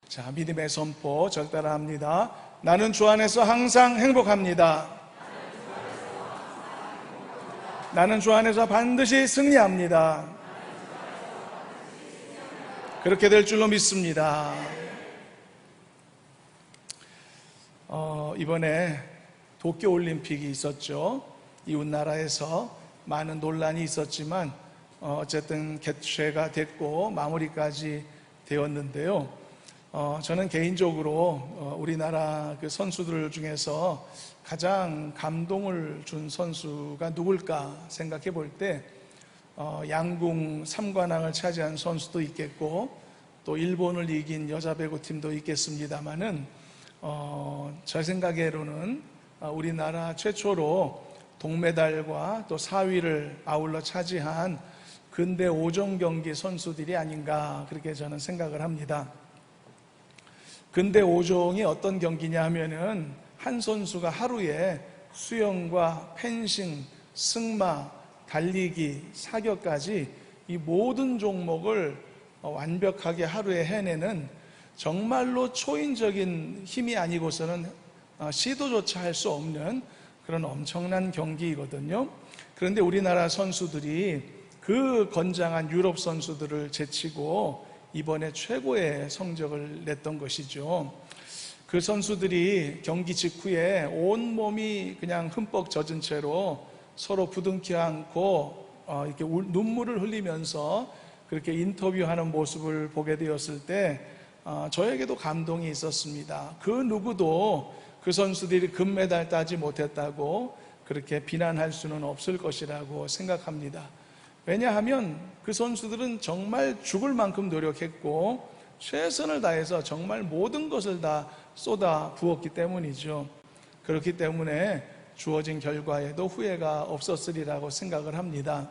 자, 믿음의 선포 절따라 합니다. 나는 주 안에서 항상 행복합니다. 나는 주 안에서 반드시 승리합니다. 그렇게 될 줄로 믿습니다. 이번에 도쿄올림픽이 있었죠. 이웃나라에서 많은 논란이 있었지만 어쨌든 개최가 됐고 마무리까지 되었는데요. 저는 개인적으로 우리나라 그 선수들 중에서 가장 감동을 준 선수가 누굴까 생각해 볼 때 양궁 3관왕을 차지한 선수도 있겠고 또 일본을 이긴 여자 배구팀도 있겠습니다만은 제 생각으로는 우리나라 최초로 동메달과 또 4위를 아울러 차지한 근대 5종 경기 선수들이 아닌가 그렇게 저는 생각을 합니다. 근대 5종이 어떤 경기냐 하면은 한 선수가 하루에 수영과 펜싱, 승마, 달리기, 사격까지 이 모든 종목을 완벽하게 하루에 해내는 정말로 초인적인 힘이 아니고서는 시도조차 할 수 없는 그런 엄청난 경기이거든요. 그런데 우리나라 선수들이 그 건장한 유럽 선수들을 제치고 이번에 최고의 성적을 냈던 것이죠. 그 선수들이 경기 직후에 온몸이 그냥 흠뻑 젖은 채로 서로 부둥켜 안고 이렇게 눈물을 흘리면서 그렇게 인터뷰하는 모습을 보게 되었을 때 저에게도 감동이 있었습니다. 그 누구도 그 선수들이 금메달 따지 못했다고 그렇게 비난할 수는 없을 것이라고 생각합니다. 왜냐하면 그 선수들은 정말 죽을 만큼 노력했고 최선을 다해서 정말 모든 것을 다 쏟아 부었기 때문이죠. 그렇기 때문에 주어진 결과에도 후회가 없었으리라고 생각을 합니다.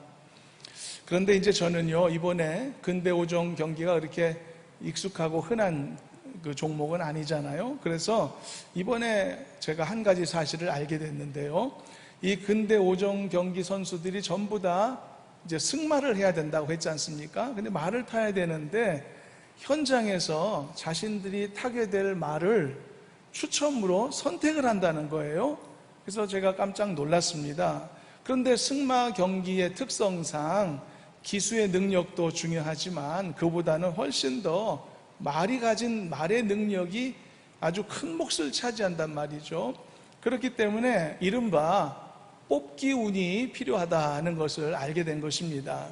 그런데 이제 저는요, 이번에 근대 5종 경기가 그렇게 익숙하고 흔한 그 종목은 아니잖아요. 그래서 이번에 제가 한 가지 사실을 알게 됐는데요. 이 근대 5종 경기 선수들이 전부 다 이제 승마를 해야 된다고 했지 않습니까? 근데 말을 타야 되는데 현장에서 자신들이 타게 될 말을 추첨으로 선택을 한다는 거예요. 그래서 제가 깜짝 놀랐습니다. 그런데 승마 경기의 특성상 기수의 능력도 중요하지만 그보다는 훨씬 더 말이 가진 말의 능력이 아주 큰 몫을 차지한단 말이죠. 그렇기 때문에 이른바 뽑기 운이 필요하다는 것을 알게 된 것입니다.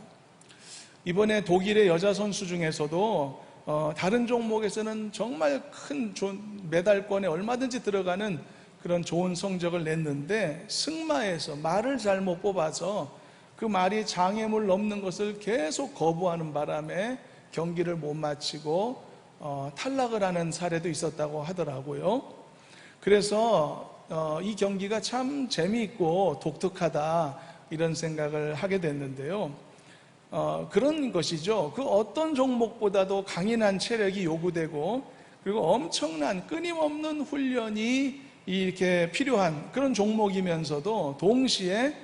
이번에 독일의 여자 선수 중에서도 다른 종목에서는 정말 큰 메달권에 얼마든지 들어가는 그런 좋은 성적을 냈는데 승마에서 말을 잘못 뽑아서 그 말이 장애물 넘는 것을 계속 거부하는 바람에 경기를 못 마치고 탈락을 하는 사례도 있었다고 하더라고요. 그래서 이 경기가 참 재미있고 독특하다 이런 생각을 하게 됐는데요. 그런 것이죠. 그 어떤 종목보다도 강인한 체력이 요구되고 그리고 엄청난 끊임없는 훈련이 이렇게 필요한 그런 종목이면서도 동시에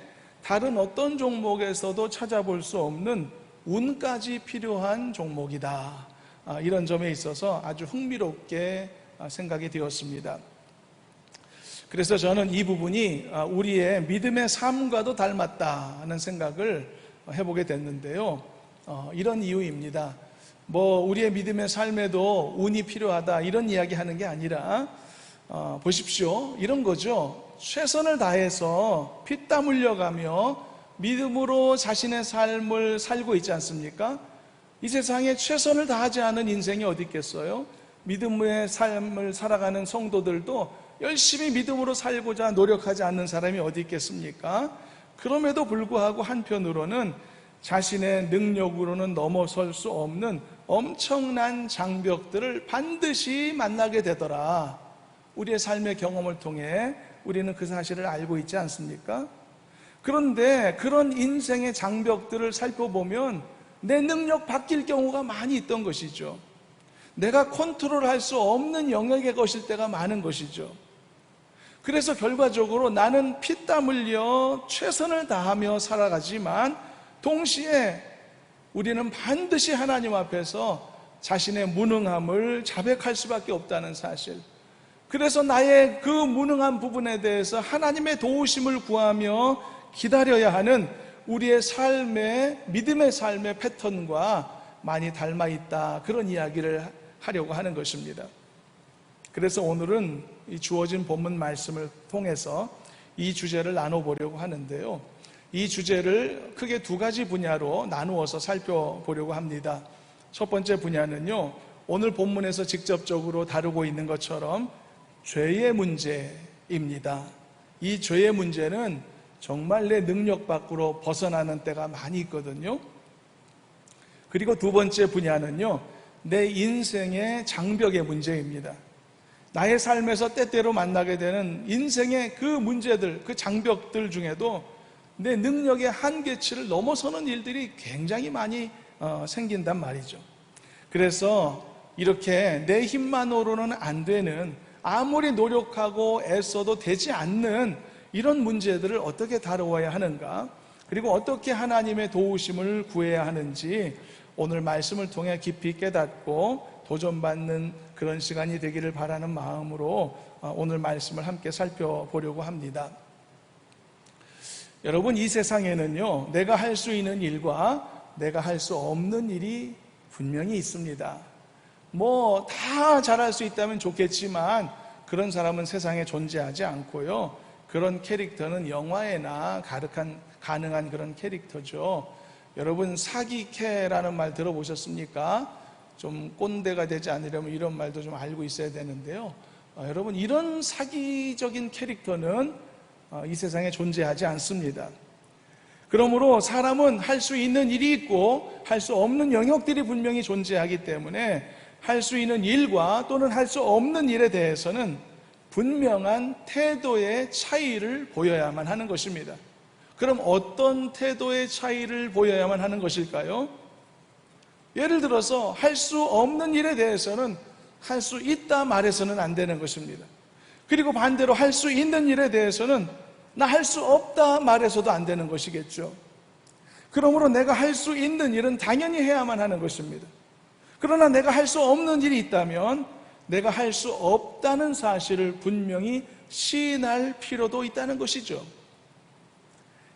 다른 어떤 종목에서도 찾아볼 수 없는 운까지 필요한 종목이다. 이런 점에 있어서 아주 흥미롭게 생각이 되었습니다. 그래서 저는 이 부분이 우리의 믿음의 삶과도 닮았다는 생각을 해보게 됐는데요. 이런 이유입니다. 우리의 믿음의 삶에도 운이 필요하다 이런 이야기 하는 게 아니라 보십시오. 이런 거죠. 최선을 다해서 피땀 흘려가며 믿음으로 자신의 삶을 살고 있지 않습니까? 이 세상에 최선을 다하지 않은 인생이 어디 있겠어요? 믿음의 삶을 살아가는 성도들도 열심히 믿음으로 살고자 노력하지 않는 사람이 어디 있겠습니까? 그럼에도 불구하고 한편으로는 자신의 능력으로는 넘어설 수 없는 엄청난 장벽들을 반드시 만나게 되더라. 우리의 삶의 경험을 통해 우리는 그 사실을 알고 있지 않습니까? 그런데 그런 인생의 장벽들을 살펴보면 내 능력 바뀔 경우가 많이 있던 것이죠. 내가 컨트롤할 수 없는 영역의 것일 때가 많은 것이죠. 그래서 결과적으로 나는 피땀 흘려 최선을 다하며 살아가지만 동시에 우리는 반드시 하나님 앞에서 자신의 무능함을 자백할 수밖에 없다는 사실. 그래서 나의 그 무능한 부분에 대해서 하나님의 도우심을 구하며 기다려야 하는 우리의 삶의, 믿음의 삶의 패턴과 많이 닮아 있다, 그런 이야기를 하려고 하는 것입니다. 그래서 오늘은 이 주어진 본문 말씀을 통해서 이 주제를 나눠보려고 하는데요. 이 주제를 크게 두 가지 분야로 나누어서 살펴보려고 합니다. 첫 번째 분야는요, 오늘 본문에서 직접적으로 다루고 있는 것처럼 죄의 문제입니다. 이 죄의 문제는 정말 내 능력 밖으로 벗어나는 때가 많이 있거든요. 그리고 두 번째 분야는요, 내 인생의 장벽의 문제입니다. 나의 삶에서 때때로 만나게 되는 인생의 그 문제들, 그 장벽들 중에도 내 능력의 한계치를 넘어서는 일들이 굉장히 많이 생긴단 말이죠. 그래서 이렇게 내 힘만으로는 안 되는, 아무리 노력하고 애써도 되지 않는 이런 문제들을 어떻게 다루어야 하는가, 그리고 어떻게 하나님의 도우심을 구해야 하는지 오늘 말씀을 통해 깊이 깨닫고 도전받는 그런 시간이 되기를 바라는 마음으로 오늘 말씀을 함께 살펴보려고 합니다. 여러분, 이 세상에는요, 내가 할 수 있는 일과 내가 할 수 없는 일이 분명히 있습니다. 뭐 다 잘할 수 있다면 좋겠지만 그런 사람은 세상에 존재하지 않고요, 그런 캐릭터는 영화에나 가능한 그런 캐릭터죠. 여러분, 사기캐라는 말 들어보셨습니까? 좀 꼰대가 되지 않으려면 이런 말도 좀 알고 있어야 되는데요. 여러분, 이런 사기적인 캐릭터는 이 세상에 존재하지 않습니다. 그러므로 사람은 할 수 있는 일이 있고 할 수 없는 영역들이 분명히 존재하기 때문에 할 수 있는 일과 또는 할 수 없는 일에 대해서는 분명한 태도의 차이를 보여야만 하는 것입니다. 그럼 어떤 태도의 차이를 보여야만 하는 것일까요? 예를 들어서 할 수 없는 일에 대해서는 할 수 있다 말해서는 안 되는 것입니다. 그리고 반대로 할 수 있는 일에 대해서는 나 할 수 없다 말해서도 안 되는 것이겠죠. 그러므로 내가 할 수 있는 일은 당연히 해야만 하는 것입니다. 그러나 내가 할 수 없는 일이 있다면 내가 할 수 없다는 사실을 분명히 시인할 필요도 있다는 것이죠.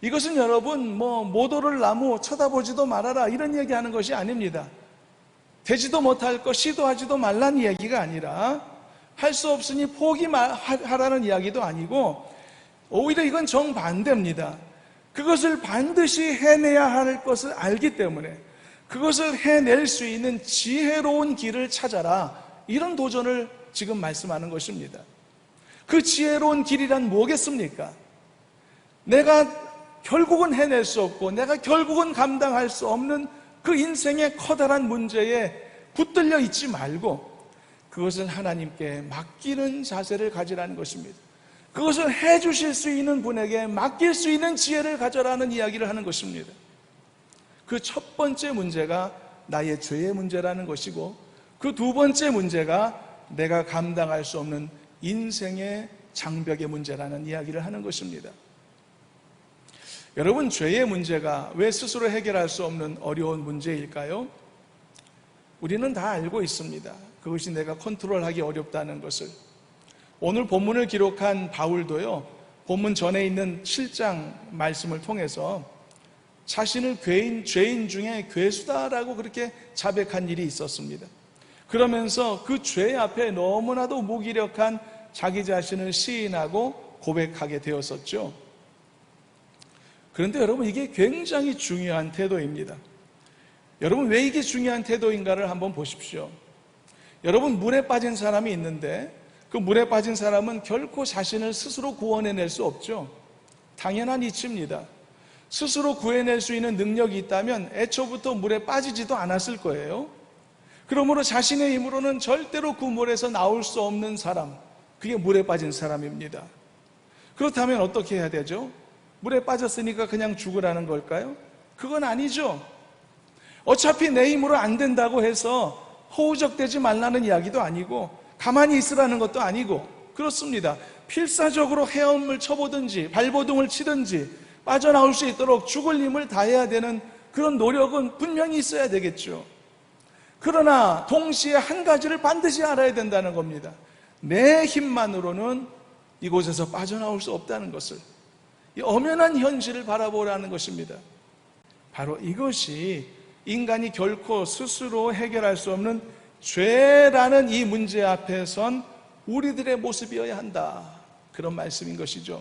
이것은 여러분, 못 오를 나무 쳐다보지도 말아라 이런 얘기하는 것이 아닙니다. 되지도 못할 것 시도하지도 말라는 이야기가 아니라 할 수 없으니 포기하라는 이야기도 아니고, 오히려 이건 정반대입니다. 그것을 반드시 해내야 할 것을 알기 때문에 그것을 해낼 수 있는 지혜로운 길을 찾아라, 이런 도전을 지금 말씀하는 것입니다. 그 지혜로운 길이란 뭐겠습니까? 내가 결국은 해낼 수 없고 내가 결국은 감당할 수 없는 그 인생의 커다란 문제에 붙들려 있지 말고 그것을 하나님께 맡기는 자세를 가지라는 것입니다. 그것을 해주실 수 있는 분에게 맡길 수 있는 지혜를 가져라는 이야기를 하는 것입니다. 그 첫 번째 문제가 나의 죄의 문제라는 것이고, 그 두 번째 문제가 내가 감당할 수 없는 인생의 장벽의 문제라는 이야기를 하는 것입니다. 여러분, 죄의 문제가 왜 스스로 해결할 수 없는 어려운 문제일까요? 우리는 다 알고 있습니다. 그것이 내가 컨트롤하기 어렵다는 것을. 오늘 본문을 기록한 바울도요, 본문 전에 있는 7장 말씀을 통해서 자신을 죄인 중에 괴수다라고 그렇게 자백한 일이 있었습니다. 그러면서 그 죄 앞에 너무나도 무기력한 자기 자신을 시인하고 고백하게 되었었죠. 그런데 여러분, 이게 굉장히 중요한 태도입니다. 여러분, 왜 이게 중요한 태도인가를 한번 보십시오. 여러분, 물에 빠진 사람이 있는데 그 물에 빠진 사람은 결코 자신을 스스로 구원해낼 수 없죠. 당연한 이치입니다. 스스로 구해낼 수 있는 능력이 있다면 애초부터 물에 빠지지도 않았을 거예요. 그러므로 자신의 힘으로는 절대로 그 물에서 나올 수 없는 사람, 그게 물에 빠진 사람입니다. 그렇다면 어떻게 해야 되죠? 물에 빠졌으니까 그냥 죽으라는 걸까요? 그건 아니죠. 어차피 내 힘으로 안 된다고 해서 허우적대지 말라는 이야기도 아니고 가만히 있으라는 것도 아니고, 그렇습니다. 필사적으로 헤엄을 쳐보든지 발버둥을 치든지 빠져나올 수 있도록 죽을 힘을 다해야 되는 그런 노력은 분명히 있어야 되겠죠. 그러나 동시에 한 가지를 반드시 알아야 된다는 겁니다. 내 힘만으로는 이곳에서 빠져나올 수 없다는 것을, 이 엄연한 현실을 바라보라는 것입니다. 바로 이것이 인간이 결코 스스로 해결할 수 없는 죄라는 이 문제 앞에 선 우리들의 모습이어야 한다, 그런 말씀인 것이죠.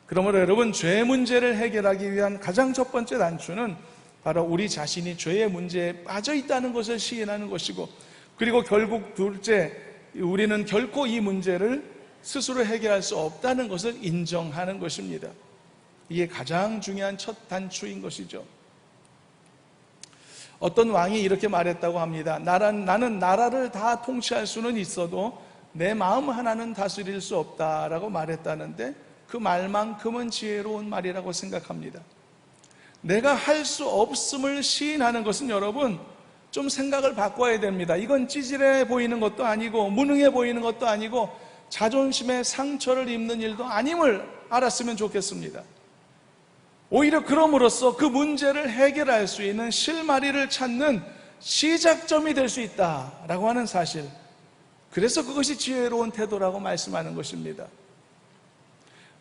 그러므로 여러분, 죄 문제를 해결하기 위한 가장 첫 번째 단추는 바로 우리 자신이 죄의 문제에 빠져 있다는 것을 시인하는 것이고, 그리고 결국 둘째, 우리는 결코 이 문제를 스스로 해결할 수 없다는 것을 인정하는 것입니다. 이게 가장 중요한 첫 단추인 것이죠. 어떤 왕이 이렇게 말했다고 합니다. 나는 나라를 다 통치할 수는 있어도 내 마음 하나는 다스릴 수 없다라고 말했다는데, 그 말만큼은 지혜로운 말이라고 생각합니다. 내가 할 수 없음을 시인하는 것은 여러분, 좀 생각을 바꿔야 됩니다. 이건 찌질해 보이는 것도 아니고 무능해 보이는 것도 아니고 자존심에 상처를 입는 일도 아님을 알았으면 좋겠습니다. 오히려 그럼으로써 그 문제를 해결할 수 있는 실마리를 찾는 시작점이 될 수 있다라고 하는 사실, 그래서 그것이 지혜로운 태도라고 말씀하는 것입니다.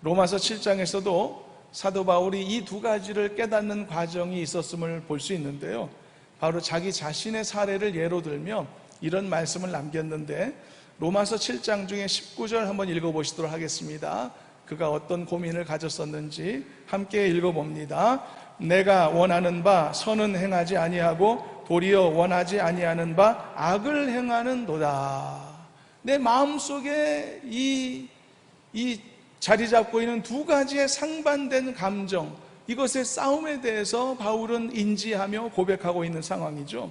로마서 7장에서도 사도 바울이 이 두 가지를 깨닫는 과정이 있었음을 볼 수 있는데요, 바로 자기 자신의 사례를 예로 들며 이런 말씀을 남겼는데, 로마서 7장 중에 19절 한번 읽어보시도록 하겠습니다. 그가 어떤 고민을 가졌었는지 함께 읽어봅니다. 내가 원하는 바 선은 행하지 아니하고 도리어 원하지 아니하는 바 악을 행하는도다. 내 마음속에 이 자리 잡고 있는 두 가지의 상반된 감정, 이것의 싸움에 대해서 바울은 인지하며 고백하고 있는 상황이죠.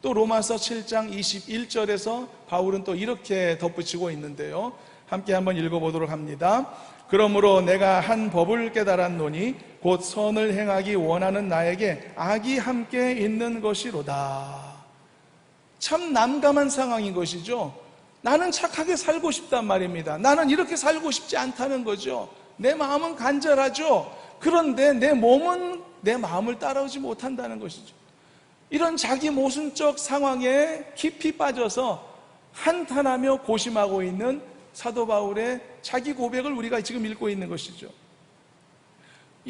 또 로마서 7장 21절에서 바울은 또 이렇게 덧붙이고 있는데요, 함께 한번 읽어보도록 합니다. 그러므로 내가 한 법을 깨달았노니 곧 선을 행하기 원하는 나에게 악이 함께 있는 것이로다. 참 난감한 상황인 것이죠. 나는 착하게 살고 싶단 말입니다. 나는 이렇게 살고 싶지 않다는 거죠. 내 마음은 간절하죠. 그런데 내 몸은 내 마음을 따라오지 못한다는 것이죠. 이런 자기 모순적 상황에 깊이 빠져서 한탄하며 고심하고 있는 사도 바울의 자기 고백을 우리가 지금 읽고 있는 것이죠.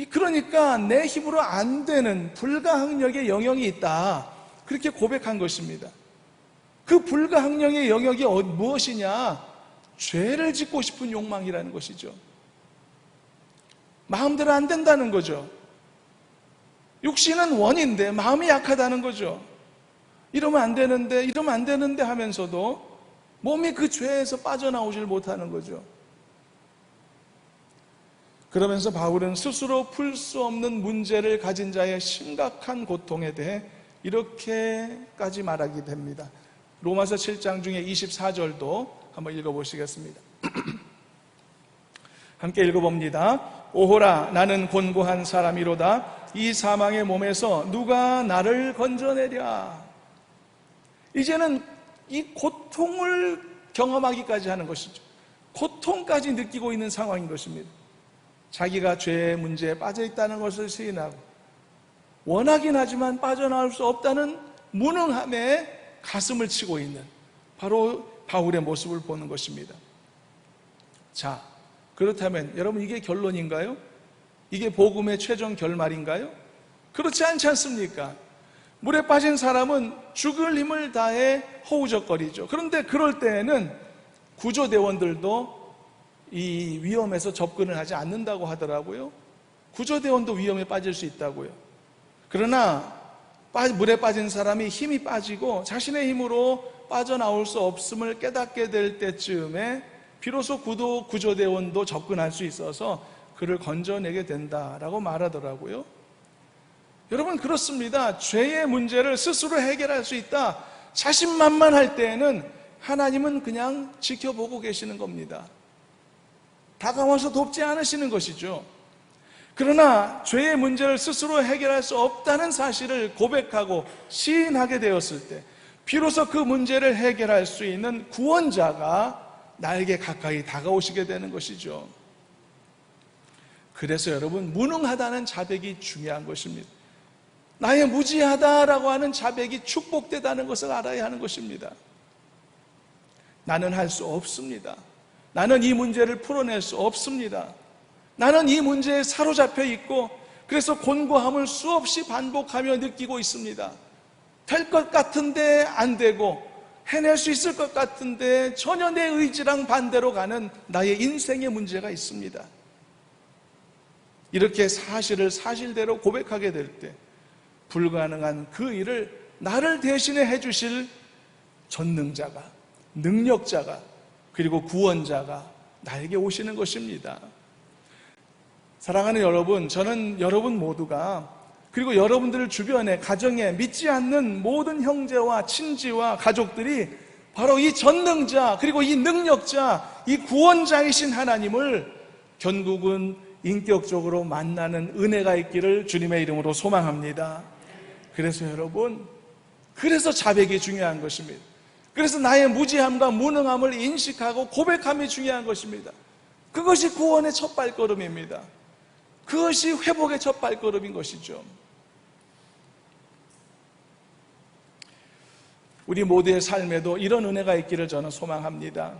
그러니까 내 힘으로 안 되는 불가항력의 영역이 있다, 그렇게 고백한 것입니다. 그 불가항력의 영역이 무엇이냐? 죄를 짓고 싶은 욕망이라는 것이죠. 마음대로 안 된다는 거죠. 육신은 원인데 마음이 약하다는 거죠. 이러면 안 되는데 하면서도 몸이 그 죄에서 빠져나오질 못하는 거죠. 그러면서 바울은 스스로 풀 수 없는 문제를 가진 자의 심각한 고통에 대해 이렇게까지 말하게 됩니다. 로마서 7장 중에 24절도 한번 읽어보시겠습니다. 함께 읽어봅니다. 오호라, 나는 곤고한 사람이로다. 이 사망의 몸에서 누가 나를 건져내랴. 이제는 이 고통을 경험하기까지 하는 것이죠. 고통까지 느끼고 있는 상황인 것입니다. 자기가 죄의 문제에 빠져 있다는 것을 시인하고, 원하긴 하지만 빠져나올 수 없다는 무능함에 가슴을 치고 있는 바로 바울의 모습을 보는 것입니다. 자, 그렇다면 여러분, 이게 결론인가요? 이게 복음의 최종 결말인가요? 그렇지 않지 않습니까? 물에 빠진 사람은 죽을 힘을 다해 허우적거리죠. 그런데 그럴 때에는 구조대원들도 이 위험에서 접근을 하지 않는다고 하더라고요. 구조대원도 위험에 빠질 수 있다고요. 그러나 물에 빠진 사람이 힘이 빠지고 자신의 힘으로 빠져나올 수 없음을 깨닫게 될 때쯤에 비로소 구조대원도 접근할 수 있어서 그를 건져내게 된다라고 말하더라고요. 여러분, 그렇습니다. 죄의 문제를 스스로 해결할 수 있다, 자신만만할 때에는 하나님은 그냥 지켜보고 계시는 겁니다. 다가와서 돕지 않으시는 것이죠. 그러나 죄의 문제를 스스로 해결할 수 없다는 사실을 고백하고 시인하게 되었을 때 비로소 그 문제를 해결할 수 있는 구원자가 나에게 가까이 다가오시게 되는 것이죠. 그래서 여러분, 무능하다는 자백이 중요한 것입니다. 나의 무지하다라고 하는 자백이 축복되다는 것을 알아야 하는 것입니다. 나는 할 수 없습니다. 나는 이 문제를 풀어낼 수 없습니다. 나는 이 문제에 사로잡혀 있고 그래서 곤고함을 수없이 반복하며 느끼고 있습니다. 될 것 같은데 안 되고 해낼 수 있을 것 같은데 전혀 내 의지랑 반대로 가는 나의 인생의 문제가 있습니다. 이렇게 사실을 사실대로 고백하게 될 때 불가능한 그 일을 나를 대신해 해주실 전능자가, 능력자가, 그리고 구원자가 나에게 오시는 것입니다. 사랑하는 여러분, 저는 여러분 모두가, 그리고 여러분들 주변에 가정에 믿지 않는 모든 형제와 친지와 가족들이 바로 이 전능자, 그리고 이 능력자, 이 구원자이신 하나님을 결국은 인격적으로 만나는 은혜가 있기를 주님의 이름으로 소망합니다. 그래서 여러분, 그래서 자백이 중요한 것입니다. 그래서 나의 무지함과 무능함을 인식하고 고백함이 중요한 것입니다. 그것이 구원의 첫 발걸음입니다. 그것이 회복의 첫 발걸음인 것이죠. 우리 모두의 삶에도 이런 은혜가 있기를 저는 소망합니다.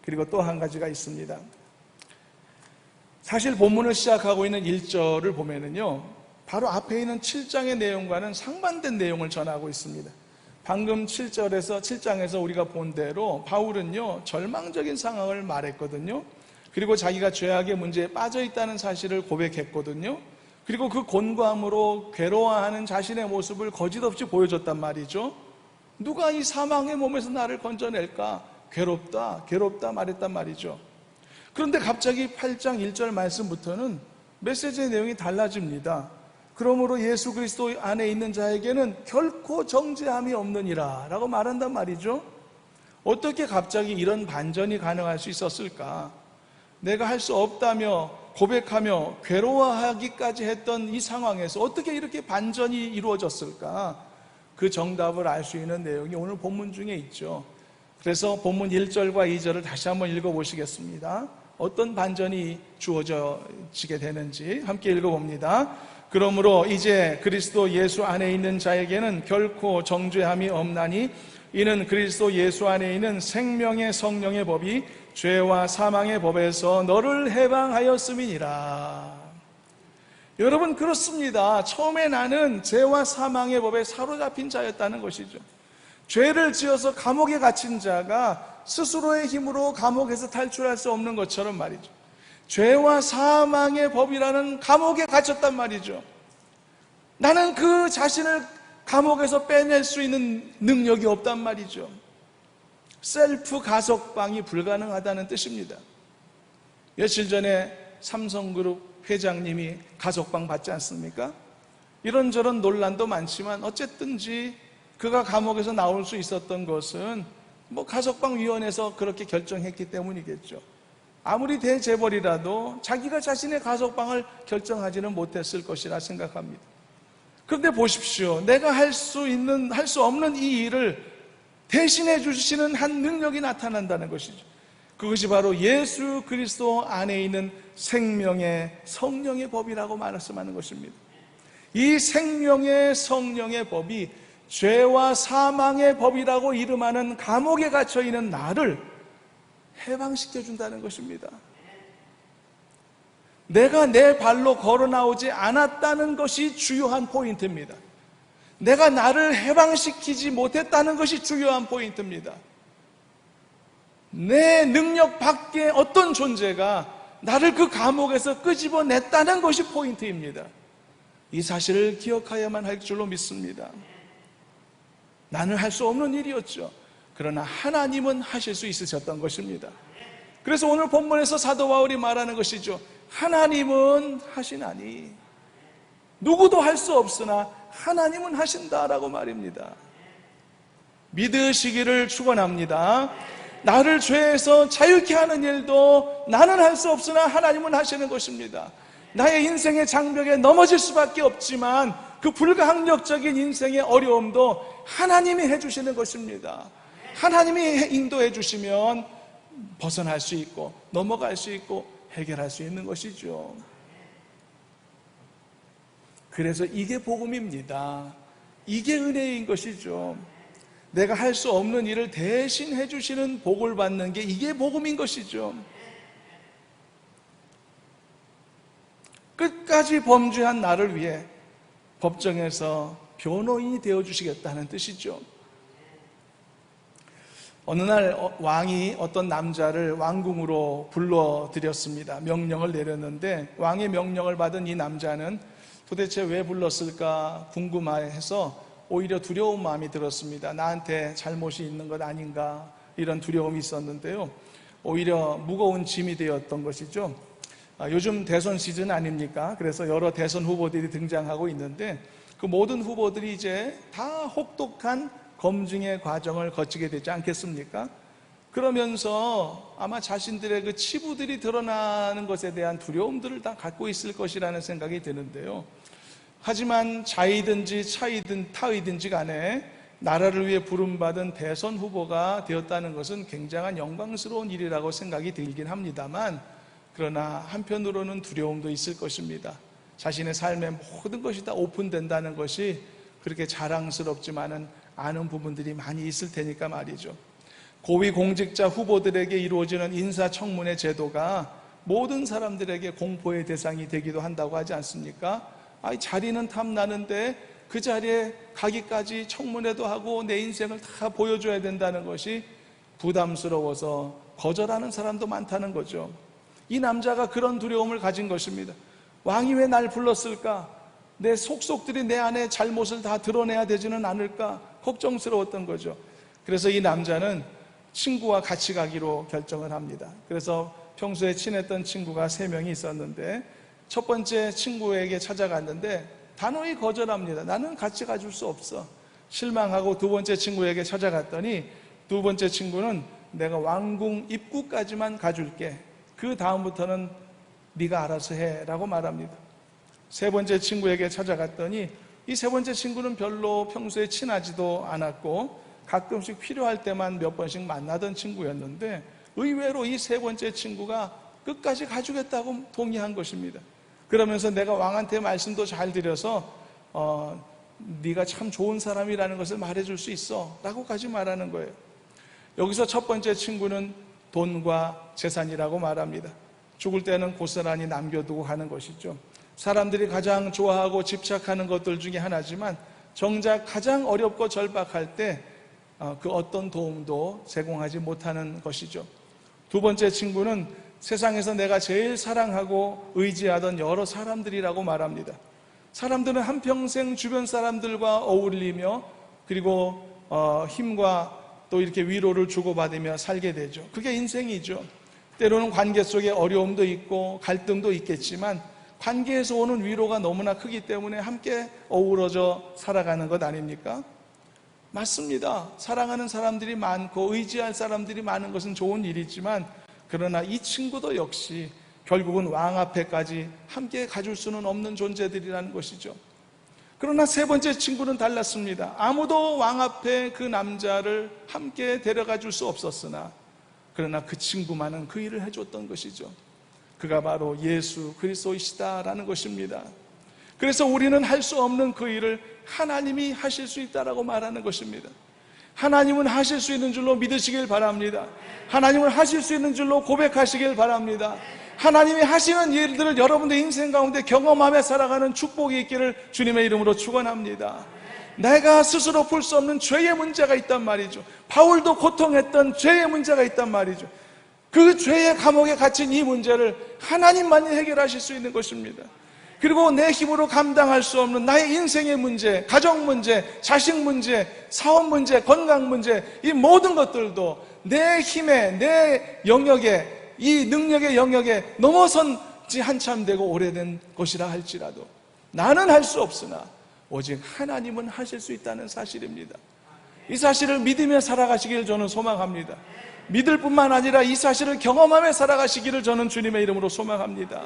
그리고 또 한 가지가 있습니다. 사실 본문을 시작하고 있는 1절을 보면은요, 바로 앞에 있는 7장의 내용과는 상반된 내용을 전하고 있습니다. 방금 7장에서 우리가 본 대로 바울은요, 절망적인 상황을 말했거든요. 그리고 자기가 죄악의 문제에 빠져 있다는 사실을 고백했거든요. 그리고 그 곤고함으로 괴로워하는 자신의 모습을 거짓없이 보여줬단 말이죠. 누가 이 사망의 몸에서 나를 건져낼까? 괴롭다, 괴롭다 말했단 말이죠. 그런데 갑자기 8장 1절 말씀부터는 메시지의 내용이 달라집니다. 그러므로 예수 그리스도 안에 있는 자에게는 결코 정죄함이 없느니라 라고 말한단 말이죠. 어떻게 갑자기 이런 반전이 가능할 수 있었을까? 내가 할 수 없다며 고백하며 괴로워하기까지 했던 이 상황에서 어떻게 이렇게 반전이 이루어졌을까? 그 정답을 알 수 있는 내용이 오늘 본문 중에 있죠. 그래서 본문 1절과 2절을 다시 한번 읽어보시겠습니다. 어떤 반전이 주어지게 되는지 함께 읽어봅니다. 그러므로 이제 그리스도 예수 안에 있는 자에게는 결코 정죄함이 없나니 이는 그리스도 예수 안에 있는 생명의 성령의 법이 죄와 사망의 법에서 너를 해방하였음이니라. 여러분, 그렇습니다. 처음에 나는 죄와 사망의 법에 사로잡힌 자였다는 것이죠. 죄를 지어서 감옥에 갇힌 자가 스스로의 힘으로 감옥에서 탈출할 수 없는 것처럼 말이죠. 죄와 사망의 법이라는 감옥에 갇혔단 말이죠. 나는 그 자신을 감옥에서 빼낼 수 있는 능력이 없단 말이죠. 셀프 가석방이 불가능하다는 뜻입니다. 며칠 전에 삼성그룹 회장님이 가석방 받지 않습니까? 이런저런 논란도 많지만 어쨌든지 그가 감옥에서 나올 수 있었던 것은 가석방위원회에서 그렇게 결정했기 때문이겠죠. 아무리 대재벌이라도 자기가 자신의 가석방을 결정하지는 못했을 것이라 생각합니다. 그런데 보십시오. 내가 할 수 없는 이 일을 대신해 주시는 한 능력이 나타난다는 것이죠. 그것이 바로 예수 그리스도 안에 있는 생명의 성령의 법이라고 말씀하는 것입니다. 이 생명의 성령의 법이 죄와 사망의 법이라고 이름하는 감옥에 갇혀 있는 나를 해방시켜 준다는 것입니다. 내가 내 발로 걸어 나오지 않았다는 것이 주요한 포인트입니다. 내가 나를 해방시키지 못했다는 것이 중요한 포인트입니다. 내 능력 밖에 어떤 존재가 나를 그 감옥에서 끄집어냈다는 것이 포인트입니다. 이 사실을 기억해야만 할 줄로 믿습니다. 나는 할 수 없는 일이었죠. 그러나 하나님은 하실 수 있으셨던 것입니다. 그래서 오늘 본문에서 사도 바울이 말하는 것이죠. 하나님은 하시나니 누구도 할 수 없으나 하나님은 하신다라고 말입니다. 믿으시기를 축원합니다. 나를 죄에서 자유케 하는 일도 나는 할 수 없으나 하나님은 하시는 것입니다. 나의 인생의 장벽에 넘어질 수밖에 없지만 그 불가항력적인 인생의 어려움도 하나님이 해주시는 것입니다. 하나님이 인도해 주시면 벗어날 수 있고 넘어갈 수 있고 해결할 수 있는 것이죠. 그래서 이게 복음입니다. 이게 은혜인 것이죠. 내가 할 수 없는 일을 대신 해주시는 복을 받는 게 이게 복음인 것이죠. 끝까지 범죄한 나를 위해 법정에서 변호인이 되어주시겠다는 뜻이죠. 어느 날 왕이 어떤 남자를 왕궁으로 불러들였습니다. 명령을 내렸는데 왕의 명령을 받은 이 남자는 도대체 왜 불렀을까 궁금해해서 오히려 두려운 마음이 들었습니다. 나한테 잘못이 있는 것 아닌가 이런 두려움이 있었는데요. 오히려 무거운 짐이 되었던 것이죠. 요즘 대선 시즌 아닙니까? 그래서 여러 대선 후보들이 등장하고 있는데 그 모든 후보들이 이제 다 혹독한 검증의 과정을 거치게 되지 않겠습니까? 그러면서 아마 자신들의 그 치부들이 드러나는 것에 대한 두려움들을 다 갖고 있을 것이라는 생각이 드는데요. 하지만 자이든지 차이든 타이든지 간에 나라를 위해 부름받은 대선 후보가 되었다는 것은 굉장한 영광스러운 일이라고 생각이 들긴 합니다만, 그러나 한편으로는 두려움도 있을 것입니다. 자신의 삶의 모든 것이 다 오픈된다는 것이 그렇게 자랑스럽지만은 않은 부분들이 많이 있을 테니까 말이죠. 고위공직자 후보들에게 이루어지는 인사청문회 제도가 모든 사람들에게 공포의 대상이 되기도 한다고 하지 않습니까? 자리는 탐나는데 그 자리에 가기까지 청문회도 하고 내 인생을 다 보여줘야 된다는 것이 부담스러워서 거절하는 사람도 많다는 거죠. 이 남자가 그런 두려움을 가진 것입니다. 왕이 왜 날 불렀을까? 내 속속들이 내 안에 잘못을 다 드러내야 되지는 않을까? 걱정스러웠던 거죠. 그래서 이 남자는 친구와 같이 가기로 결정을 합니다. 그래서 평소에 친했던 친구가 3명이 있었는데 첫 번째 친구에게 찾아갔는데 단호히 거절합니다. 나는 같이 가줄 수 없어. 실망하고 두 번째 친구에게 찾아갔더니 두 번째 친구는 내가 왕궁 입구까지만 가줄게. 그 다음부터는 네가 알아서 해 라고 말합니다. 세 번째 친구에게 찾아갔더니 이 세 번째 친구는 별로 평소에 친하지도 않았고 가끔씩 필요할 때만 몇 번씩 만나던 친구였는데 의외로 이 세 번째 친구가 끝까지 가주겠다고 동의한 것입니다. 그러면서 내가 왕한테 말씀도 잘 드려서 네가 참 좋은 사람이라는 것을 말해줄 수 있어 라고까지 말하는 거예요. 여기서 첫 번째 친구는 돈과 재산이라고 말합니다. 죽을 때는 고스란히 남겨두고 가는 것이죠. 사람들이 가장 좋아하고 집착하는 것들 중에 하나지만 정작 가장 어렵고 절박할 때 그 어떤 도움도 제공하지 못하는 것이죠. 두 번째 친구는 세상에서 내가 제일 사랑하고 의지하던 여러 사람들이라고 말합니다. 사람들은 한평생 주변 사람들과 어울리며 그리고 힘과 또 이렇게 위로를 주고받으며 살게 되죠. 그게 인생이죠. 때로는 관계 속에 어려움도 있고 갈등도 있겠지만 관계에서 오는 위로가 너무나 크기 때문에 함께 어우러져 살아가는 것 아닙니까? 맞습니다. 사랑하는 사람들이 많고 의지할 사람들이 많은 것은 좋은 일이지만 그러나 이 친구도 역시 결국은 왕 앞에까지 함께 가줄 수는 없는 존재들이라는 것이죠. 그러나 세 번째 친구는 달랐습니다. 아무도 왕 앞에 그 남자를 함께 데려가 줄 수 없었으나 그러나 그 친구만은 그 일을 해줬던 것이죠. 그가 바로 예수 그리스도이시다라는 것입니다. 그래서 우리는 할 수 없는 그 일을 하나님이 하실 수 있다라고 말하는 것입니다. 하나님은 하실 수 있는 줄로 믿으시길 바랍니다. 하나님은 하실 수 있는 줄로 고백하시길 바랍니다. 하나님이 하시는 일들을 여러분의 인생 가운데 경험하며 살아가는 축복이 있기를 주님의 이름으로 축원합니다. 내가 스스로 풀 수 없는 죄의 문제가 있단 말이죠. 바울도 고통했던 죄의 문제가 있단 말이죠. 그 죄의 감옥에 갇힌 이 문제를 하나님만이 해결하실 수 있는 것입니다. 그리고 내 힘으로 감당할 수 없는 나의 인생의 문제, 가정 문제, 자식 문제, 사업 문제, 건강 문제, 이 모든 것들도 내 힘에, 내 영역에, 이 능력의 영역에 넘어선 지 한참 되고 오래된 것이라 할지라도 나는 할 수 없으나 오직 하나님은 하실 수 있다는 사실입니다. 이 사실을 믿으며 살아가시기를 저는 소망합니다. 믿을 뿐만 아니라 이 사실을 경험하며 살아가시기를 저는 주님의 이름으로 소망합니다.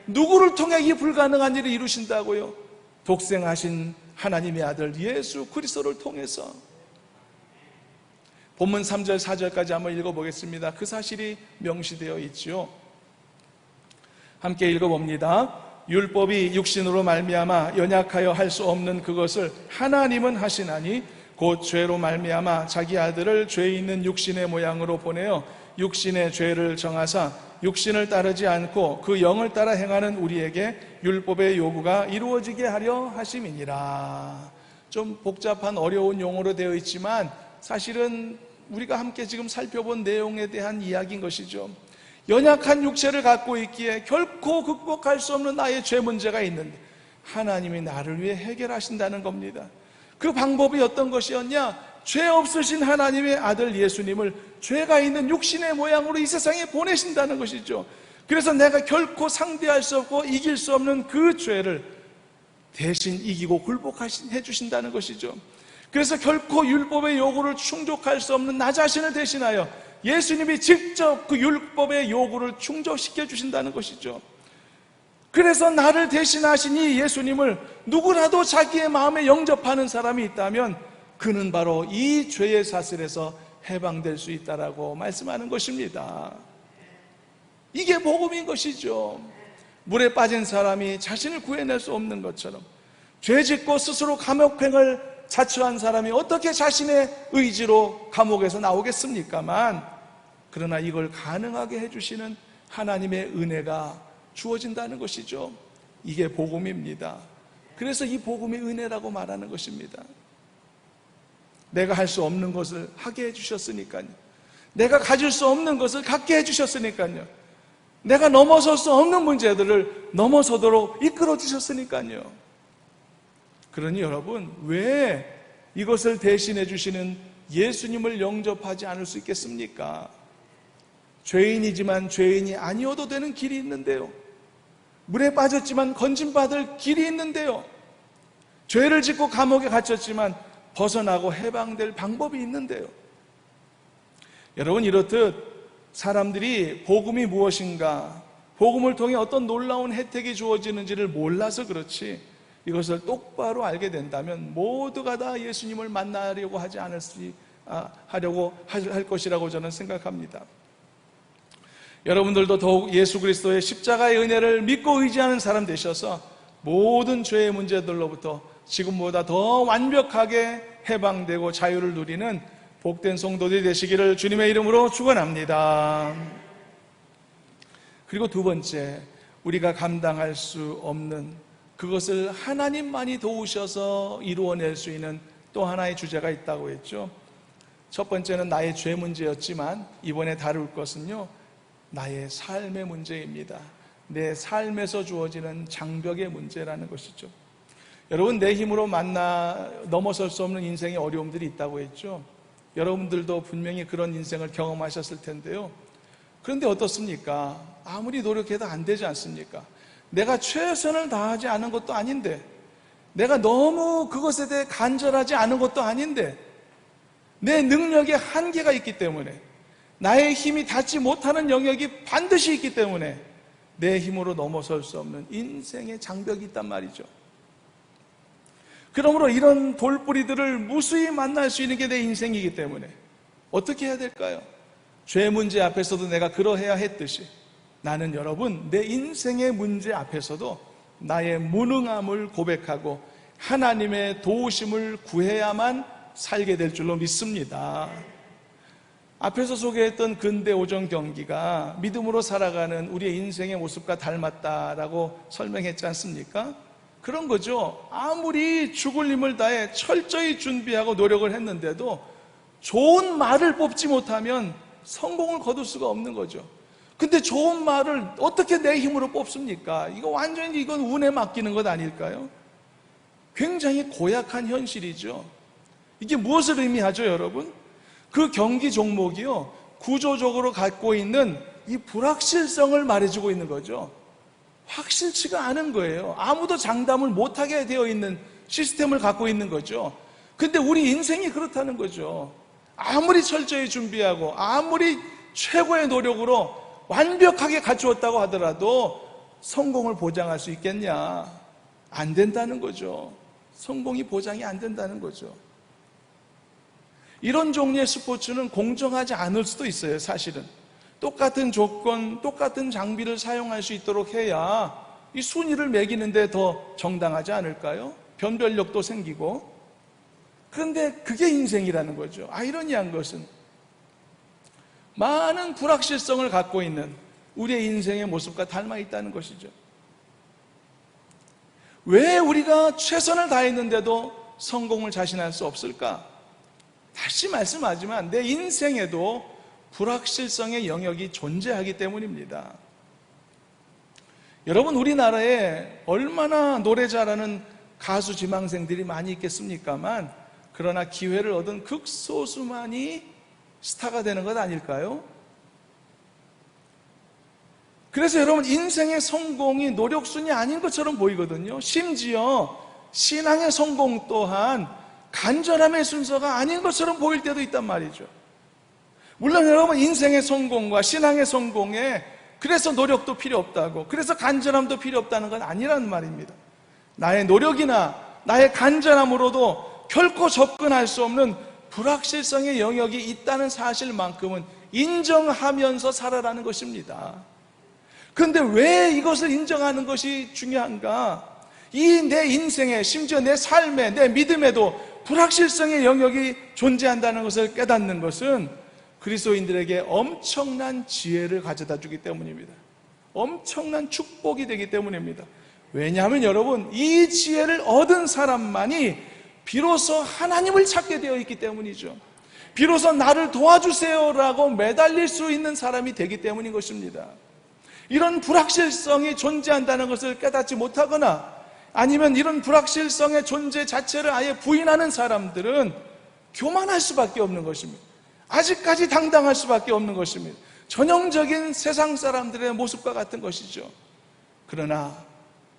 누구를 통해 이 불가능한 일을 이루신다고요? 독생하신 하나님의 아들 예수 그리스도를 통해서. 본문 3절 4절까지 한번 읽어보겠습니다. 그 사실이 명시되어 있지요. 함께 읽어봅니다. 율법이 육신으로 말미암아 연약하여 할 수 없는 그것을 하나님은 하시나니 곧 죄로 말미암아 자기 아들을 죄 있는 육신의 모양으로 보내어 육신의 죄를 정하사 육신을 따르지 않고 그 영을 따라 행하는 우리에게 율법의 요구가 이루어지게 하려 하심이니라. 좀 복잡한 어려운 용어로 되어 있지만 사실은 우리가 함께 지금 살펴본 내용에 대한 이야기인 것이죠. 연약한 육체를 갖고 있기에 결코 극복할 수 없는 나의 죄 문제가 있는데 하나님이 나를 위해 해결하신다는 겁니다. 그 방법이 어떤 것이었냐? 죄 없으신 하나님의 아들 예수님을 죄가 있는 육신의 모양으로 이 세상에 보내신다는 것이죠. 그래서 내가 결코 상대할 수 없고 이길 수 없는 그 죄를 대신 이기고 굴복해 주신다는 것이죠. 그래서 결코 율법의 요구를 충족할 수 없는 나 자신을 대신하여 예수님이 직접 그 율법의 요구를 충족시켜 주신다는 것이죠. 그래서 나를 대신하신 이 예수님을 누구라도 자기의 마음에 영접하는 사람이 있다면 그는 바로 이 죄의 사슬에서 해방될 수 있다라고 말씀하는 것입니다. 이게 복음인 것이죠. 물에 빠진 사람이 자신을 구해낼 수 없는 것처럼 죄 짓고 스스로 감옥행을 자처한 사람이 어떻게 자신의 의지로 감옥에서 나오겠습니까만, 그러나 이걸 가능하게 해주시는 하나님의 은혜가 주어진다는 것이죠. 이게 복음입니다. 그래서 이 복음이 은혜라고 말하는 것입니다. 내가 할 수 없는 것을 하게 해주셨으니까요. 내가 가질 수 없는 것을 갖게 해주셨으니까요. 내가 넘어설 수 없는 문제들을 넘어서도록 이끌어 주셨으니까요. 그러니 여러분, 왜 이것을 대신해 주시는 예수님을 영접하지 않을 수 있겠습니까? 죄인이지만 죄인이 아니어도 되는 길이 있는데요. 물에 빠졌지만 건짐받을 길이 있는데요. 죄를 짓고 감옥에 갇혔지만 벗어나고 해방될 방법이 있는데요. 여러분, 이렇듯 사람들이 복음이 무엇인가, 복음을 통해 어떤 놀라운 혜택이 주어지는지를 몰라서 그렇지, 이것을 똑바로 알게 된다면 모두가 다 예수님을 만나려고 하지 하려고 할 것이라고 저는 생각합니다. 여러분들도 더욱 예수 그리스도의 십자가의 은혜를 믿고 의지하는 사람 되셔서 모든 죄의 문제들로부터 지금보다 더 완벽하게 해방되고 자유를 누리는 복된 성도들이 되시기를 주님의 이름으로 축원합니다. 그리고 두 번째, 우리가 감당할 수 없는 그것을 하나님만이 도우셔서 이루어낼 수 있는 또 하나의 주제가 있다고 했죠. 첫 번째는 나의 죄 문제였지만 이번에 다룰 것은요, 나의 삶의 문제입니다. 내 삶에서 주어지는 장벽의 문제라는 것이죠. 여러분, 내 힘으로 넘어설 수 없는 인생의 어려움들이 있다고 했죠. 여러분들도 분명히 그런 인생을 경험하셨을 텐데요. 그런데 어떻습니까? 아무리 노력해도 안 되지 않습니까? 내가 최선을 다하지 않은 것도 아닌데, 내가 너무 그것에 대해 간절하지 않은 것도 아닌데, 내 능력에 한계가 있기 때문에, 나의 힘이 닿지 못하는 영역이 반드시 있기 때문에 내 힘으로 넘어설 수 없는 인생의 장벽이 있단 말이죠. 그러므로 이런 돌뿌리들을 무수히 만날 수 있는 게 내 인생이기 때문에 어떻게 해야 될까요? 죄 문제 앞에서도 내가 그러해야 했듯이 나는 여러분, 내 인생의 문제 앞에서도 나의 무능함을 고백하고 하나님의 도우심을 구해야만 살게 될 줄로 믿습니다. 앞에서 소개했던 근대 오정 경기가 믿음으로 살아가는 우리의 인생의 모습과 닮았다라고 설명했지 않습니까? 그런 거죠. 아무리 죽을 힘을 다해 철저히 준비하고 노력을 했는데도 좋은 말을 뽑지 못하면 성공을 거둘 수가 없는 거죠. 근데 좋은 말을 어떻게 내 힘으로 뽑습니까? 이거 완전히 이건 운에 맡기는 것 아닐까요? 굉장히 고약한 현실이죠. 이게 무엇을 의미하죠, 여러분? 그 경기 종목이요, 구조적으로 갖고 있는 이 불확실성을 말해주고 있는 거죠. 확실치가 않은 거예요. 아무도 장담을 못하게 되어 있는 시스템을 갖고 있는 거죠. 근데 우리 인생이 그렇다는 거죠. 아무리 철저히 준비하고 아무리 최고의 노력으로 완벽하게 갖추었다고 하더라도 성공을 보장할 수 있겠냐? 안 된다는 거죠. 성공이 보장이 안 된다는 거죠. 이런 종류의 스포츠는 공정하지 않을 수도 있어요. 사실은 똑같은 조건, 똑같은 장비를 사용할 수 있도록 해야 이 순위를 매기는데 더 정당하지 않을까요? 변별력도 생기고. 그런데 그게 인생이라는 거죠. 아이러니한 것은 많은 불확실성을 갖고 있는 우리의 인생의 모습과 닮아 있다는 것이죠. 왜 우리가 최선을 다했는데도 성공을 자신할 수 없을까? 다시 말씀하지만 내 인생에도 불확실성의 영역이 존재하기 때문입니다. 여러분, 우리나라에 얼마나 노래 잘하는 가수 지망생들이 많이 있겠습니까만, 그러나 기회를 얻은 극소수만이 스타가 되는 것 아닐까요? 그래서 여러분, 인생의 성공이 노력순이 아닌 것처럼 보이거든요. 심지어 신앙의 성공 또한 간절함의 순서가 아닌 것처럼 보일 때도 있단 말이죠. 물론 여러분, 인생의 성공과 신앙의 성공에 그래서 노력도 필요 없다고, 그래서 간절함도 필요 없다는 건 아니라는 말입니다. 나의 노력이나 나의 간절함으로도 결코 접근할 수 없는 불확실성의 영역이 있다는 사실만큼은 인정하면서 살아라는 것입니다. 그런데 왜 이것을 인정하는 것이 중요한가? 이 내 인생에, 심지어 내 삶에, 내 믿음에도 불확실성의 영역이 존재한다는 것을 깨닫는 것은 그리스도인들에게 엄청난 지혜를 가져다 주기 때문입니다. 엄청난 축복이 되기 때문입니다. 왜냐하면 여러분, 이 지혜를 얻은 사람만이 비로소 하나님을 찾게 되어 있기 때문이죠. 비로소 나를 도와주세요라고 매달릴 수 있는 사람이 되기 때문인 것입니다. 이런 불확실성이 존재한다는 것을 깨닫지 못하거나 아니면 이런 불확실성의 존재 자체를 아예 부인하는 사람들은 교만할 수밖에 없는 것입니다. 아직까지 당당할 수밖에 없는 것입니다. 전형적인 세상 사람들의 모습과 같은 것이죠. 그러나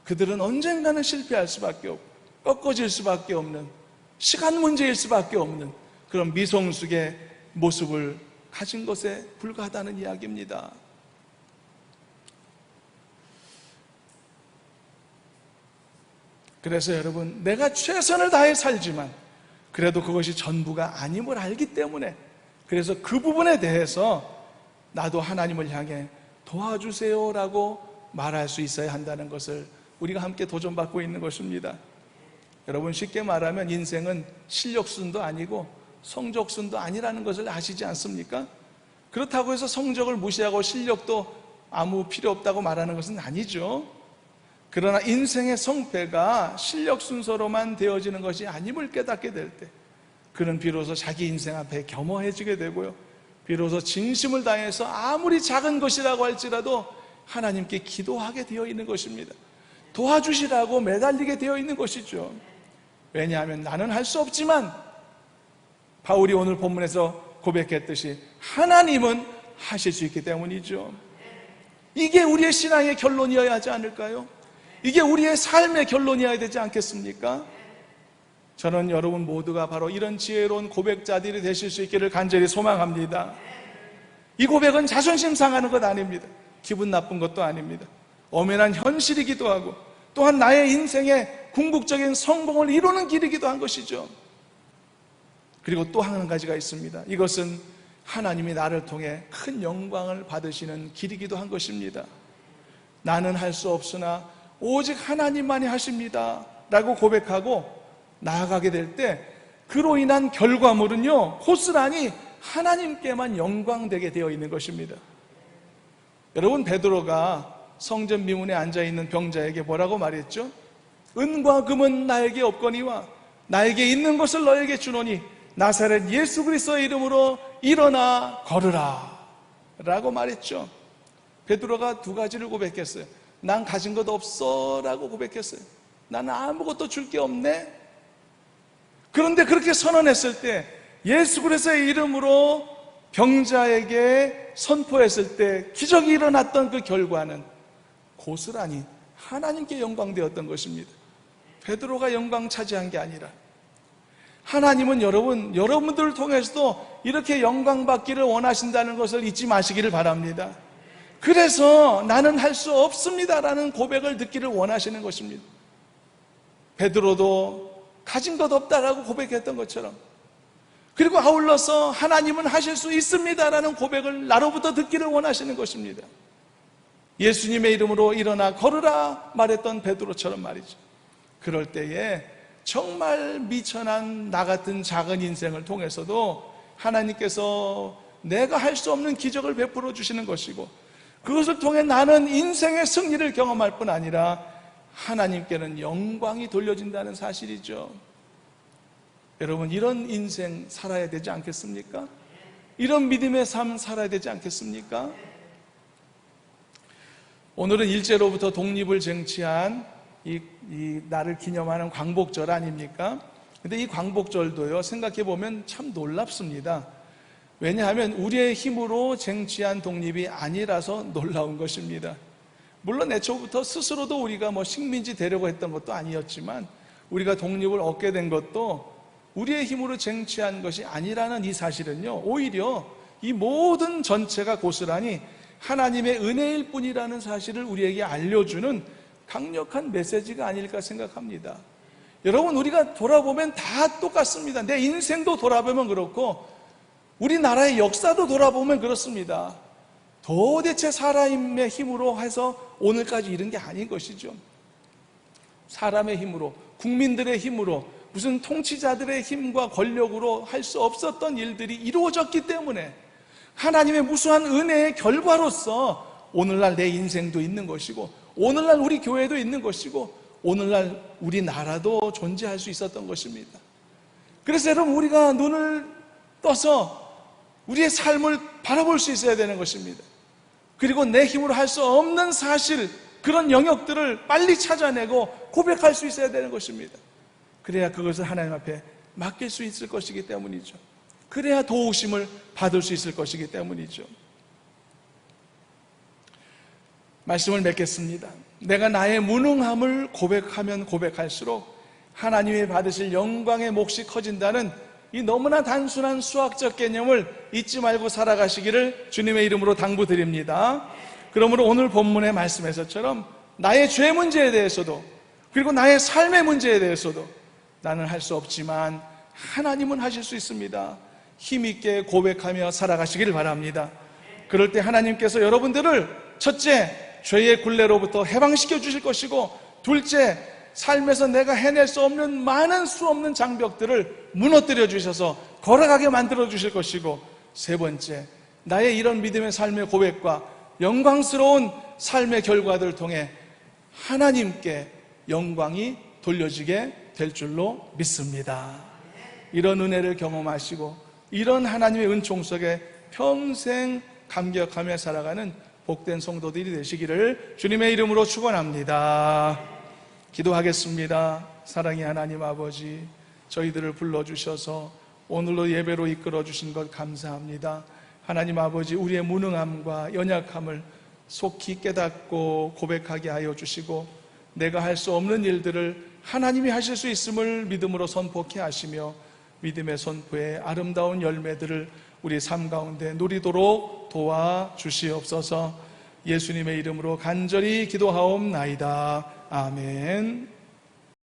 그들은 언젠가는 실패할 수밖에 없고 꺾어질 수밖에 없는, 시간 문제일 수밖에 없는 그런 미성숙의 모습을 가진 것에 불과하다는 이야기입니다. 그래서 여러분, 내가 최선을 다해 살지만 그래도 그것이 전부가 아님을 알기 때문에, 그래서 그 부분에 대해서 나도 하나님을 향해 도와주세요라고 말할 수 있어야 한다는 것을 우리가 함께 도전받고 있는 것입니다. 여러분, 쉽게 말하면 인생은 실력순도 아니고 성적순도 아니라는 것을 아시지 않습니까? 그렇다고 해서 성적을 무시하고 실력도 아무 필요 없다고 말하는 것은 아니죠. 그러나 인생의 성패가 실력 순서로만 되어지는 것이 아님을 깨닫게 될 때, 그는 비로소 자기 인생 앞에 겸허해지게 되고요, 비로소 진심을 다해서 아무리 작은 것이라고 할지라도 하나님께 기도하게 되어 있는 것입니다. 도와주시라고 매달리게 되어 있는 것이죠. 왜냐하면 나는 할 수 없지만 바울이 오늘 본문에서 고백했듯이 하나님은 하실 수 있기 때문이죠. 이게 우리의 신앙의 결론이어야 하지 않을까요? 이게 우리의 삶의 결론이어야 되지 않겠습니까? 저는 여러분 모두가 바로 이런 지혜로운 고백자들이 되실 수 있기를 간절히 소망합니다. 이 고백은 자존심 상하는 것 아닙니다. 기분 나쁜 것도 아닙니다. 엄연한 현실이기도 하고 또한 나의 인생의 궁극적인 성공을 이루는 길이기도 한 것이죠. 그리고 또 한 가지가 있습니다. 이것은 하나님이 나를 통해 큰 영광을 받으시는 길이기도 한 것입니다. 나는 할 수 없으나 오직 하나님만이 하십니다 라고 고백하고 나아가게 될 때 그로 인한 결과물은요, 고스란히 하나님께만 영광되게 되어 있는 것입니다. 여러분, 베드로가 성전 미문에 앉아있는 병자에게 뭐라고 말했죠? 은과 금은 나에게 없거니와 나에게 있는 것을 너에게 주노니 나사렛 예수 그리스도의 이름으로 일어나 걸으라 라고 말했죠. 베드로가 두 가지를 고백했어요. 난 가진 것 없어 라고 고백했어요. 나는 아무것도 줄 게 없네. 그런데 그렇게 선언했을 때, 예수 그리스도의 이름으로 병자에게 선포했을 때 기적이 일어났던 그 결과는 고스란히 하나님께 영광되었던 것입니다. 베드로가 영광 차지한 게 아니라 하나님은 여러분들을 통해서도 이렇게 영광받기를 원하신다는 것을 잊지 마시기를 바랍니다. 그래서 나는 할 수 없습니다라는 고백을 듣기를 원하시는 것입니다. 베드로도 가진 것 없다라고 고백했던 것처럼, 그리고 아울러서 하나님은 하실 수 있습니다라는 고백을 나로부터 듣기를 원하시는 것입니다. 예수님의 이름으로 일어나 걸으라 말했던 베드로처럼 말이죠. 그럴 때에 정말 미천한 나 같은 작은 인생을 통해서도 하나님께서 내가 할 수 없는 기적을 베풀어 주시는 것이고, 그것을 통해 나는 인생의 승리를 경험할 뿐 아니라 하나님께는 영광이 돌려진다는 사실이죠. 여러분, 이런 인생 살아야 되지 않겠습니까? 이런 믿음의 삶 살아야 되지 않겠습니까? 오늘은 일제로부터 독립을 쟁취한 이 날을 기념하는 광복절 아닙니까? 근데 이 광복절도요, 생각해 보면 참 놀랍습니다. 왜냐하면 우리의 힘으로 쟁취한 독립이 아니라서 놀라운 것입니다. 물론 애초부터 스스로도 우리가 식민지 되려고 했던 것도 아니었지만, 우리가 독립을 얻게 된 것도 우리의 힘으로 쟁취한 것이 아니라는 이 사실은요, 오히려 이 모든 전체가 고스란히 하나님의 은혜일 뿐이라는 사실을 우리에게 알려주는 강력한 메시지가 아닐까 생각합니다. 여러분, 우리가 돌아보면 다 똑같습니다. 내 인생도 돌아보면 그렇고 우리나라의 역사도 돌아보면 그렇습니다. 도대체 사람의 힘으로 해서 오늘까지 이른 게 아닌 것이죠. 사람의 힘으로, 국민들의 힘으로, 무슨 통치자들의 힘과 권력으로 할 수 없었던 일들이 이루어졌기 때문에 하나님의 무수한 은혜의 결과로서 오늘날 내 인생도 있는 것이고, 오늘날 우리 교회도 있는 것이고, 오늘날 우리나라도 존재할 수 있었던 것입니다. 그래서 여러분, 우리가 눈을 떠서 우리의 삶을 바라볼 수 있어야 되는 것입니다. 그리고 내 힘으로 할 수 없는 사실, 그런 영역들을 빨리 찾아내고 고백할 수 있어야 되는 것입니다. 그래야 그것을 하나님 앞에 맡길 수 있을 것이기 때문이죠. 그래야 도우심을 받을 수 있을 것이기 때문이죠. 말씀을 맺겠습니다. 내가 나의 무능함을 고백하면 고백할수록 하나님이 받으실 영광의 몫이 커진다는 이 너무나 단순한 수학적 개념을 잊지 말고 살아가시기를 주님의 이름으로 당부드립니다. 그러므로 오늘 본문의 말씀에서처럼 나의 죄 문제에 대해서도, 그리고 나의 삶의 문제에 대해서도 나는 할 수 없지만 하나님은 하실 수 있습니다. 힘있게 고백하며 살아가시기를 바랍니다. 그럴 때 하나님께서 여러분들을 첫째, 죄의 굴레로부터 해방시켜 주실 것이고, 둘째, 삶에서 내가 해낼 수 없는 많은 수 없는 장벽들을 무너뜨려 주셔서 걸어가게 만들어 주실 것이고, 세 번째, 나의 이런 믿음의 삶의 고백과 영광스러운 삶의 결과들을 통해 하나님께 영광이 돌려지게 될 줄로 믿습니다. 이런 은혜를 경험하시고 이런 하나님의 은총 속에 평생 감격하며 살아가는 복된 성도들이 되시기를 주님의 이름으로 축원합니다. 기도하겠습니다. 사랑의 하나님 아버지, 저희들을 불러주셔서 오늘로 예배로 이끌어 주신 것 감사합니다. 하나님 아버지, 우리의 무능함과 연약함을 속히 깨닫고 고백하게 하여 주시고, 내가 할 수 없는 일들을 하나님이 하실 수 있음을 믿음으로 선포케 하시며, 믿음의 선포의 아름다운 열매들을 우리 삶 가운데 누리도록 도와주시옵소서. 예수님의 이름으로 간절히 기도하옵나이다. 아멘.